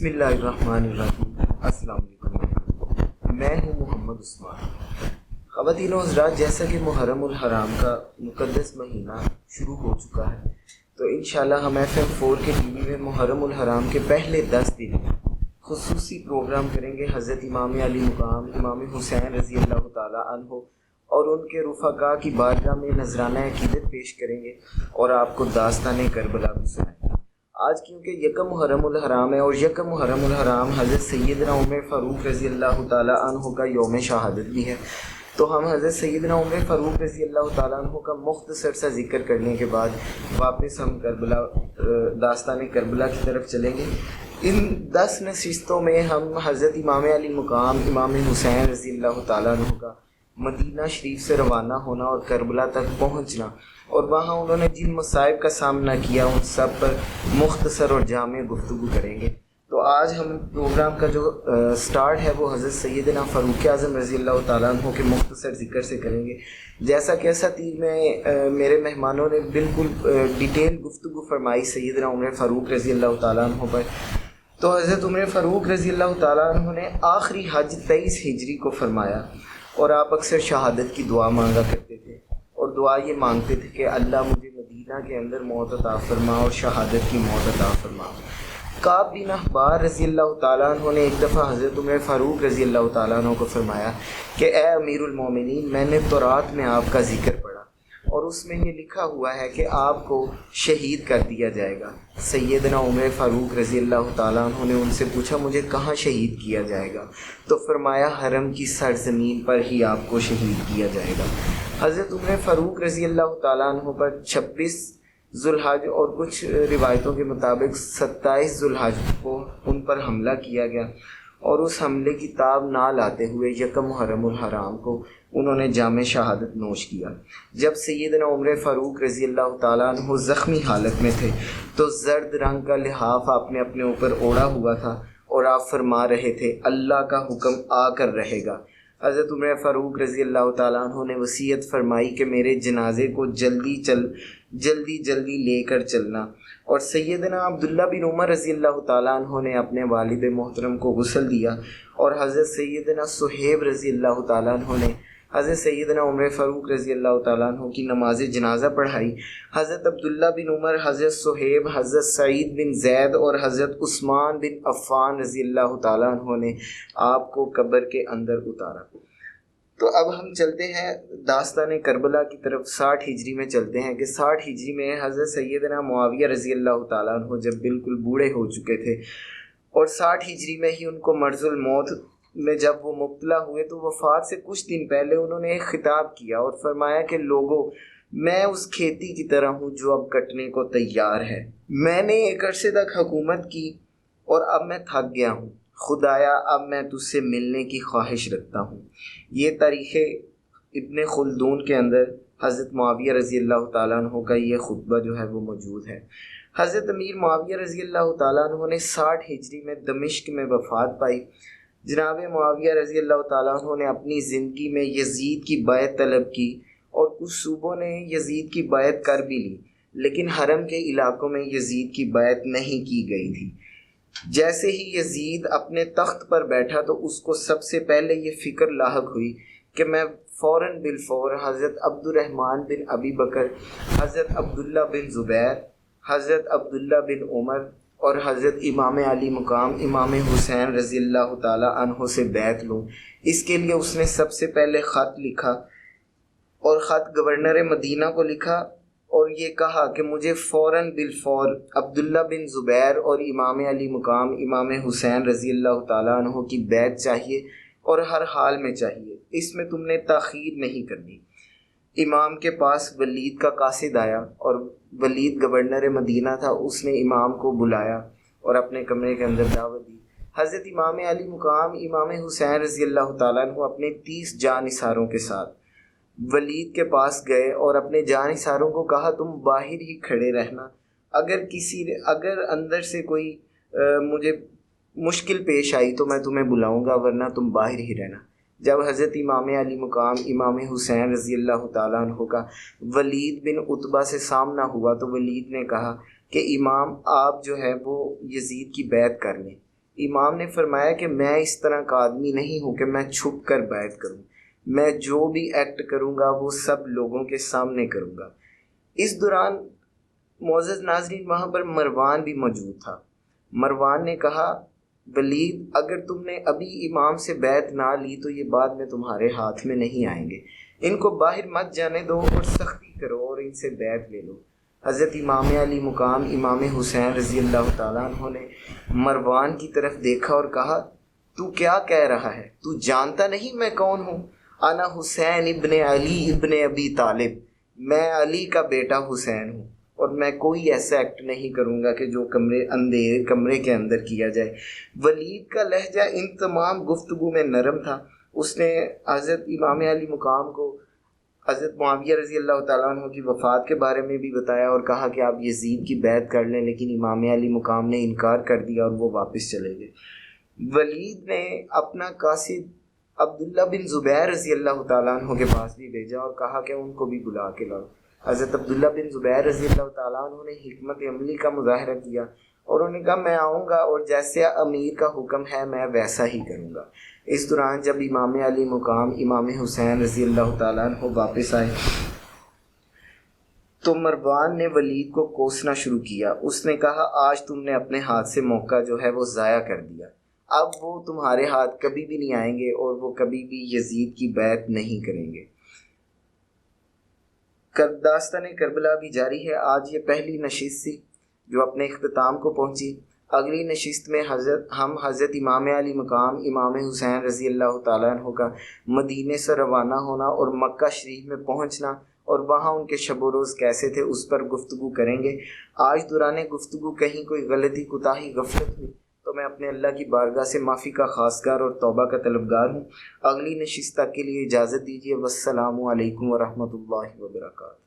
بسم اللہ الرحمن الرحیم۔ السلام علیکم، میں ہوں محمد عثمان۔ خواتین و حضرات، جیسا کہ محرم الحرام کا مقدس مہینہ شروع ہو چکا ہے، تو انشاءاللہ ہم FM4 کے ٹی وی میں محرم الحرام کے پہلے 10 دن خصوصی پروگرام کریں گے۔ حضرت امام علی مقام امام حسین رضی اللہ تعالیٰ عنہ اور ان کے رفقا کی بارگاہ میں نذرانہ عقیدت پیش کریں گے اور آپ کو داستان کربلا بھی سنائیں گے۔ آج کیونکہ یکم محرم الحرام ہے اور یکم محرم الحرام حضرت سیدنا عمر فاروق رضی اللہ تعالیٰ عنہ کا یوم شہادت بھی ہے، تو ہم حضرت سیدنا عمر فاروق رضی اللہ تعالیٰ عنہ کا مختصر سا ذکر کرنے کے بعد واپس ہم داستان کربلا کی طرف چلیں گے۔ ان 10 نشستوں میں ہم حضرت امام علی مقام امام حسین رضی اللہ تعالیٰ عنہ کا مدینہ شریف سے روانہ ہونا اور کربلا تک پہنچنا اور وہاں انہوں نے جن مصائب کا سامنا کیا ان سب پر مختصر اور جامع گفتگو کریں گے۔ تو آج ہم پروگرام کا جو سٹارٹ ہے وہ حضرت سیدنا فاروق اعظم رضی اللہ تعالیٰ عنہ کے مختصر ذکر سے کریں گے۔ جیسا کہ اساتذہ میں میرے مہمانوں نے بالکل ڈیٹیل گفتگو فرمائی سیدنا عمر فاروق رضی اللہ تعالیٰ عنہ پر، تو حضرت عمر فاروق رضی اللہ تعالیٰ عنہ نے آخری حج 23 ہجری کو فرمایا، اور آپ اکثر شہادت کی دعا مانگا کرتے تھے اور دعا یہ مانگتے تھے کہ اللہ مجھے مدینہ کے اندر موت عطا فرما اور شہادت کی موت عطا فرما۔ کعب بن احبار رضی اللہ تعالیٰ عنہ نے ایک دفعہ حضرت عمر فاروق رضی اللہ تعالیٰ عنہ کو فرمایا کہ اے امیر المومنین، میں نے تورات میں آپ کا ذکر پڑھا اور اس میں یہ لکھا ہوا ہے کہ آپ کو شہید کر دیا جائے گا۔ سیدنا عمر فاروق رضی اللہ تعالیٰ عنہ نے ان سے پوچھا مجھے کہاں شہید کیا جائے گا؟ تو فرمایا حرم کی سرزمین پر ہی آپ کو شہید کیا جائے گا۔ حضرت عمر فاروق رضی اللہ تعالیٰ عنہ پر 26 ذوالحج اور کچھ روایتوں کے مطابق 27 ذوالحج کو ان پر حملہ کیا گیا، اور اس حملے کی تاب نہ لاتے ہوئے یکم محرم الحرام کو انہوں نے جام شہادت نوش کیا۔ جب سیدنا عمر فاروق رضی اللہ تعالیٰ عنہ زخمی حالت میں تھے تو زرد رنگ کا لحاف آپ نے اپنے اوپر اوڑھا ہوا تھا اور آپ فرما رہے تھے اللہ کا حکم آ کر رہے گا۔ حضرت عمر فاروق رضی اللہ تعالیٰ عنہ نے وصیت فرمائی کہ میرے جنازے کو جلدی لے کر چلنا، اور سیدنا عبداللہ بن عمر رضی اللہ تعالیٰ عنہ نے اپنے والد محترم کو غسل دیا، اور حضرت سیدنا صہیب رضی اللہ تعالیٰ عنہ نے حضرت سیدنا عمر فاروق رضی اللہ تعالیٰ عنہ کی نماز جنازہ پڑھائی۔ حضرت عبداللہ بن عمر، حضرت صہیب، حضرت سعید بن زید اور حضرت عثمان بن عفان رضی اللہ تعالیٰ عنہ نے آپ کو قبر کے اندر اتارا۔ تو اب ہم چلتے ہیں داستان کربلا کی طرف۔ 60 ہجری میں چلتے ہیں کہ 60 ہجری میں حضرت سیدنا معاویہ رضی اللہ تعالیٰ عنہ جب بالکل بوڑھے ہو چکے تھے، اور 60 ہجری میں ہی ان کو مرض الموت میں جب وہ مبتلا ہوئے تو وفات سے کچھ دن پہلے انہوں نے ایک خطاب کیا اور فرمایا کہ لوگوں، میں اس کھیتی کی طرح ہوں جو اب کٹنے کو تیار ہے۔ میں نے ایک عرصے تک حکومت کی اور اب میں تھک گیا ہوں، خدایا اب میں تجھ سے ملنے کی خواہش رکھتا ہوں۔ یہ تاریخ ابن خلدون کے اندر حضرت معاویہ رضی اللہ تعالیٰ عنہ کا یہ خطبہ جو ہے وہ موجود ہے۔ حضرت امیر معاویہ رضی اللہ تعالیٰ عنہ نے 60 ہجری میں دمشق میں وفات پائی۔ جناب معاویہ رضی اللہ تعالیٰ عنہ نے اپنی زندگی میں یزید کی بیعت طلب کی اور کچھ صوبوں نے یزید کی بیعت کر بھی لی، لیکن حرم کے علاقوں میں یزید کی بیعت نہیں کی گئی تھی۔ جیسے ہی یزید اپنے تخت پر بیٹھا تو اس کو سب سے پہلے یہ فکر لاحق ہوئی کہ میں فوراً بالفور حضرت عبد الرحمن بن ابی بکر، حضرت عبداللہ بن زبیر، حضرت عبداللہ بن عمر اور حضرت امام علی مقام امام حسین رضی اللہ تعالیٰ عنہ سے بیعت لوں۔ اس کے لیے اس نے سب سے پہلے خط لکھا، اور خط گورنر مدینہ کو لکھا اور یہ کہا کہ مجھے فوراً بالفور عبداللہ بن زبیر اور امام علی مقام امام حسین رضی اللہ تعالیٰ عنہ کی بیعت چاہیے، اور ہر حال میں چاہیے، اس میں تم نے تاخیر نہیں کرنی۔ امام کے پاس ولید کا قاصد آیا، اور ولید گورنر مدینہ تھا، اس نے امام کو بلایا اور اپنے کمرے کے اندر دعوت دی۔ حضرت امام علی مقام امام حسین رضی اللہ تعالیٰ عنہ اپنے 30 جانثاروں کے ساتھ ولید کے پاس گئے اور اپنے جانثاروں کو کہا تم باہر ہی کھڑے رہنا، اگر اندر سے کوئی مجھے مشکل پیش آئی تو میں تمہیں بلاؤں گا، ورنہ تم باہر ہی رہنا۔ جب حضرت امام علی مقام امام حسین رضی اللہ تعالیٰ عنہ کا ولید بن عتبہ سے سامنا ہوا تو ولید نے کہا کہ امام آپ جو ہے وہ یزید کی بیعت کر لیں، امام نے فرمایا کہ میں اس طرح کا آدمی نہیں ہوں کہ میں چھپ کر بیعت کروں، میں جو بھی ایکٹ کروں گا وہ سب لوگوں کے سامنے کروں گا۔ اس دوران معزز ناظرین وہاں پر مروان بھی موجود تھا۔ مروان نے کہا ولید اگر تم نے ابھی امام سے بیعت نہ لی تو یہ بعد میں تمہارے ہاتھ میں نہیں آئیں گے، ان کو باہر مت جانے دو اور سختی کرو اور ان سے بیعت لے لو۔ حضرت امام علی مقام امام حسین رضی اللہ تعالیٰ عنہ نے مروان کی طرف دیکھا اور کہا تو کیا کہہ رہا ہے؟ تو جانتا نہیں میں کون ہوں؟ انا حسین ابن علی ابن ابی طالب، میں علی کا بیٹا حسین ہوں، اور میں کوئی ایسا ایکٹ نہیں کروں گا کہ جو کمرے کے اندر کیا جائے۔ ولید کا لہجہ ان تمام گفتگو میں نرم تھا۔ اس نے حضرت امام علی مقام کو حضرت معاویہ رضی اللہ تعالیٰ عنہ کی وفات کے بارے میں بھی بتایا اور کہا کہ آپ یزید کی بیعت کر لیں، لیکن امام علی مقام نے انکار کر دیا اور وہ واپس چلے گئے۔ ولید نے اپنا قاصد عبداللہ بن زبیر رضی اللہ تعالیٰ عنہ کے پاس بھی بھیجا اور کہا کہ ان کو بھی بلا کے لاؤ۔ حضرت عبداللہ بن زبیر رضی اللہ تعالیٰ عنہ نے حکمت عملی کا مظاہرہ کیا اور انہوں نے کہا میں آؤں گا اور جیسے امیر کا حکم ہے میں ویسا ہی کروں گا۔ اس دوران جب امام علی مقام امام حسین رضی اللہ تعالیٰ عنہ واپس آئے تو مروان نے ولید کو کوسنا شروع کیا۔ اس نے کہا آج تم نے اپنے ہاتھ سے موقع جو ہے وہ ضائع کر دیا، اب وہ تمہارے ہاتھ کبھی بھی نہیں آئیں گے اور وہ کبھی بھی یزید کی بیعت نہیں کریں گے۔ داستان کربلا بھی جاری ہے۔ آج یہ پہلی نشست تھی جو اپنے اختتام کو پہنچی۔ اگلی نشست میں ہم حضرت امام علی مقام امام حسین رضی اللہ تعالیٰ عنہ کا مدینے سے روانہ ہونا اور مکہ شریف میں پہنچنا اور وہاں ان کے شب و روز کیسے تھے اس پر گفتگو کریں گے۔ آج دوران گفتگو کہیں کوئی غلطی کوتاہی غفلت ہوئی تو میں اپنے اللہ کی بارگاہ سے معافی کا خواستگار اور توبہ کا طلبگار ہوں۔ اگلی نشست تک کے لیے اجازت دیجیے۔ والسلام علیکم ورحمۃ اللہ وبرکاتہ۔